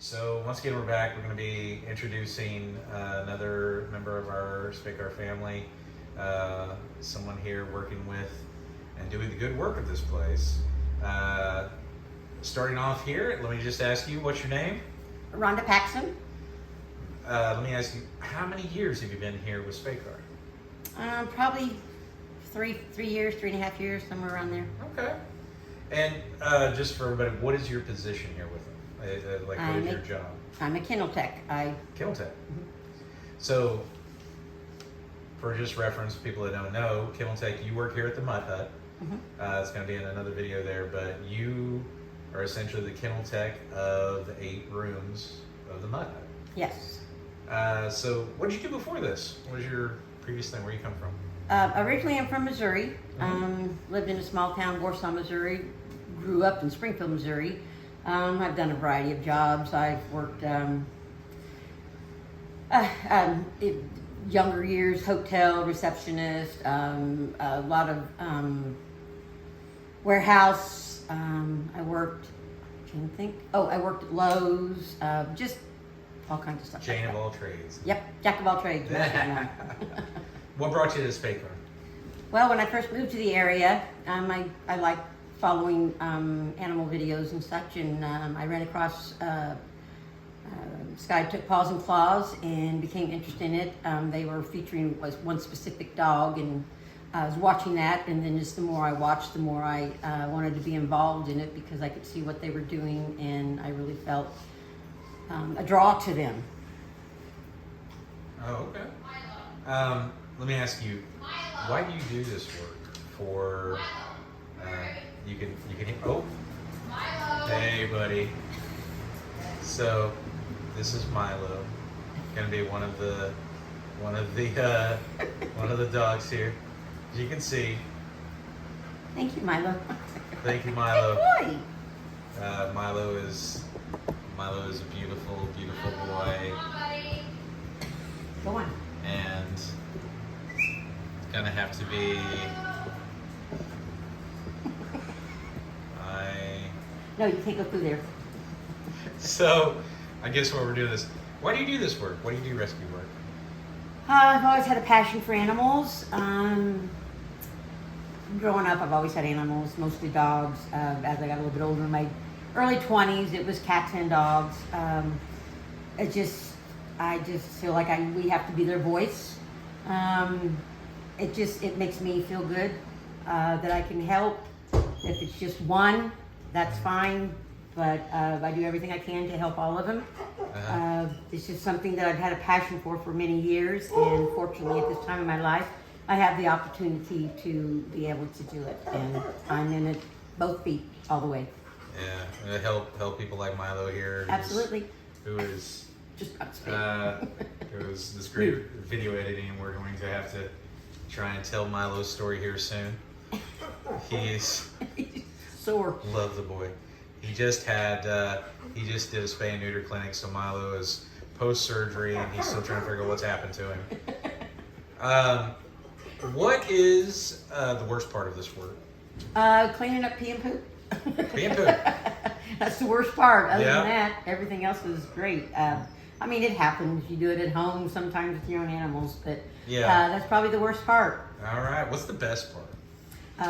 So once again, we're back. We're going to be introducing another member of our SPACAR family, someone here working with and doing the good work of this place. Starting off here, let me just ask you, what's your name? Ronda Paxson. Let me ask you, how many years have you been here with SPACAR? Probably three years, 3.5 years, somewhere around there. Okay. And just for everybody, what is your position here with them? What is your job? I'm a kennel tech. Kennel tech. Mm-hmm. So, for just reference, people that don't know, kennel tech, you work here at the Mud Hut. Mm-hmm. It's going to be in another video there, but you are essentially the kennel tech of the 8 rooms of the Mud Hut. Yes. So, what did you do before this? What was your previous thing? Where you come from? Originally, I'm from Missouri. Mm-hmm. Lived in a small town, Warsaw, Missouri. Grew up in Springfield, Missouri. I've done a variety of jobs. I've worked younger years, hotel receptionist, a lot of warehouse. I worked, I worked at Lowe's, just all kinds of stuff. Jane of all trades. Yep, jack of all trades. What brought you to SPACAR? Well, when I first moved to the area, I like following animal videos and such, and I ran across Sky Took Paws and Claws and became interested in it. They were featuring one specific dog, and I was watching that, and then just the more I watched, the more I wanted to be involved in it because I could see what they were doing, and I really felt a draw to them. Oh, okay. Let me ask you, why do you do this work for? You can. Oh, hey, buddy. So, this is Milo. Gonna be one of the dogs here. As you can see. Thank you, Milo. Thank you, Milo. Good boy. Milo is a beautiful, beautiful boy. Go on. And gonna have to be. No, you can't go through there. So, I guess what we're doing is, why do you do this work? Why do you do rescue work? I've always had a passion for animals. Growing up, I've always had animals, mostly dogs. As I got a little bit older, in my early 20s, it was cats and dogs. I just feel like we have to be their voice. It makes me feel good that I can help. If it's just one, that's fine, but I do everything I can to help all of them. It's just something that I've had a passion for many years, and fortunately at this time in my life, I have the opportunity to be able to do it, and I'm in it both feet all the way. Yeah, and help people like Milo here. Absolutely. Who is just about to speak. It was this great video editing. We're going to have to try and tell Milo's story here soon. He's sore. Love the boy. He just did a spay and neuter clinic, so Milo is post surgery and he's still trying to figure out what's happened to him. What is the worst part of this work? Cleaning up pee and poop. Pee and poop. That's the worst part. Other than that, everything else is great. I mean, it happens. You do it at home sometimes with your own animals, but that's probably the worst part. All right. What's the best part?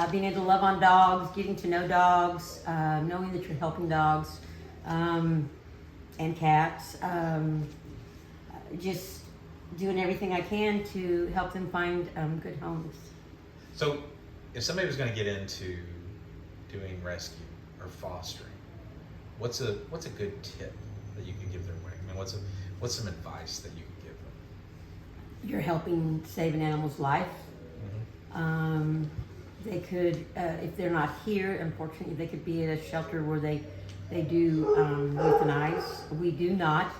Being able to love on dogs, getting to know dogs, knowing that you're helping dogs and cats. Just doing everything I can to help them find good homes. So, if somebody was going to get into doing rescue or fostering, what's a good tip that you could give their way? I mean, what's some advice that you could give them? You're helping save an animal's life. Mm-hmm. They could, if they're not here, unfortunately, they could be at a shelter where they do euthanize. We do not,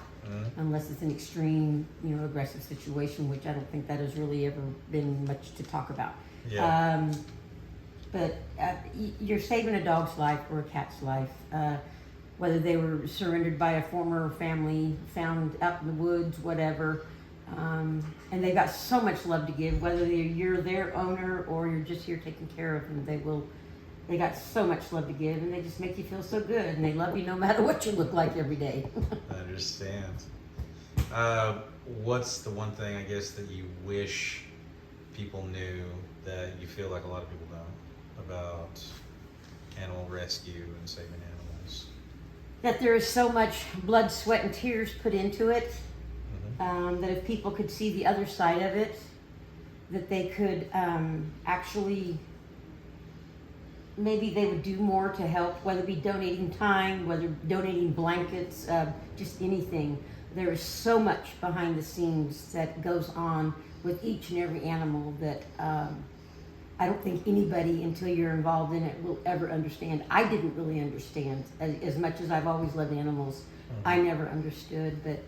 unless it's an extreme, aggressive situation, which I don't think that has really ever been much to talk about. Yeah. But you're saving a dog's life or a cat's life, whether they were surrendered by a former family, found out in the woods, whatever. And they've got so much love to give, whether you're their owner or you're just here taking care of them. They got so much love to give, and they just make you feel so good, and they love you no matter what you look like every day. That understand. What's the one thing, I guess, that you wish people knew that you feel like a lot of people don't about animal rescue and saving animals? That there is so much blood, sweat, and tears put into it. That if people could see the other side of it, that they could actually, maybe they would do more to help, whether it be donating time, whether donating blankets, just anything. There is so much behind the scenes that goes on with each and every animal that I don't think anybody, until you're involved in it, will ever understand. I didn't really understand. As much as I've always loved animals, I never understood, but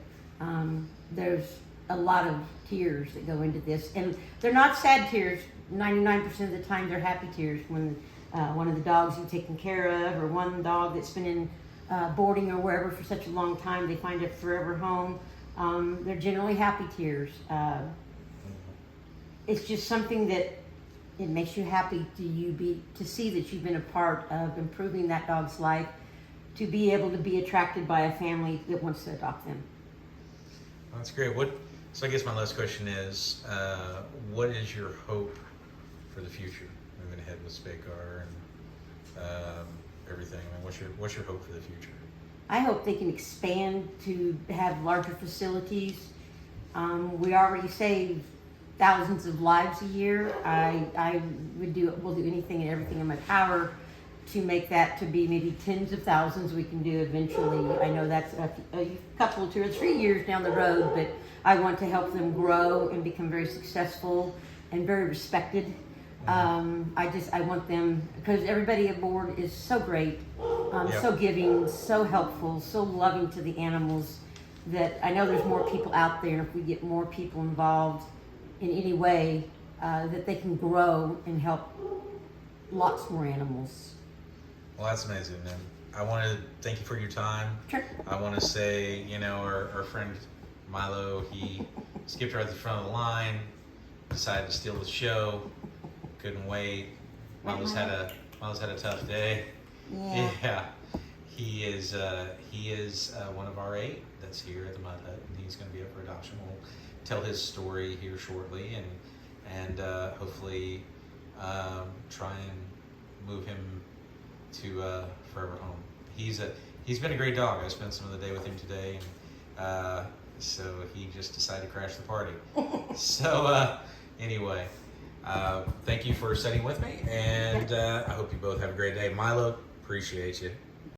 there's a lot of tears that go into this, and they're not sad tears. 99% of the time they're happy tears when one of the dogs you've taken care of, or one dog that's been in boarding or wherever for such a long time, they find a forever home. They're generally happy tears. It's just something that it makes you happy to see that you've been a part of improving that dog's life, to be able to be attracted by a family that wants to adopt them. That's great. So I guess my last question is, what is your hope for the future, moving ahead with SPACAR and everything? I mean, what's your hope for the future? I hope they can expand to have larger facilities. We already save thousands of lives a year. Will do anything and everything in my power to make that to be maybe tens of thousands we can do eventually. I know that's a couple, 2 or 3 years down the road, but I want to help them grow and become very successful and very respected. I want them, because everybody aboard is so great, so giving, so helpful, so loving to the animals, that I know there's more people out there, and if we get more people involved in any way, that they can grow and help lots more animals. Well, that's amazing. And I want to thank you for your time. Sure. I want to say, our friend Milo, he skipped right at the front of the line, decided to steal the show, couldn't wait. Milo's had a tough day. Yeah. He is one of our 8 that's here at the Mud Hut, and he's going to be up for adoption. We'll tell his story here shortly, and hopefully try and move him to forever home. He's been a great dog. I spent some of the day with him today, and so he just decided to crash the party. So anyway, thank you for sitting with me, and I hope you both have a great day. Milo, appreciate you.